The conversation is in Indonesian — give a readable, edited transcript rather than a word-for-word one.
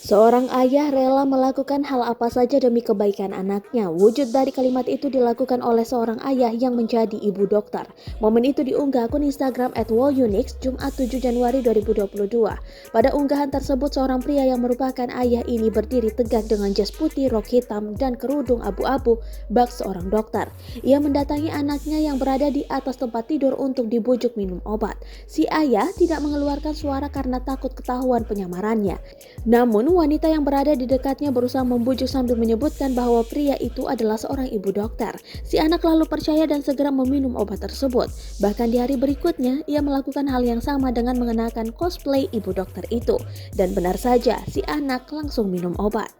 Seorang ayah rela melakukan hal apa saja demi kebaikan anaknya. Wujud dari kalimat itu dilakukan oleh seorang ayah yang menjadi ibu dokter. Momen itu diunggah akun Instagram @wallunix Jumat 7 Januari 2022. Pada unggahan tersebut, seorang pria yang merupakan ayah ini berdiri tegak dengan jas putih, rok hitam, dan kerudung abu-abu bak seorang dokter. Ia mendatangi anaknya yang berada di atas tempat tidur untuk dibujuk minum obat. Si ayah tidak mengeluarkan suara karena takut ketahuan penyamarannya. Namun, wanita yang berada di dekatnya berusaha membujuk sambil menyebutkan bahwa pria itu adalah seorang ibu dokter. Si anak lalu percaya dan segera meminum obat tersebut. Bahkan di hari berikutnya, ia melakukan hal yang sama dengan mengenakan cosplay ibu dokter itu. Dan benar saja, si anak langsung minum obat.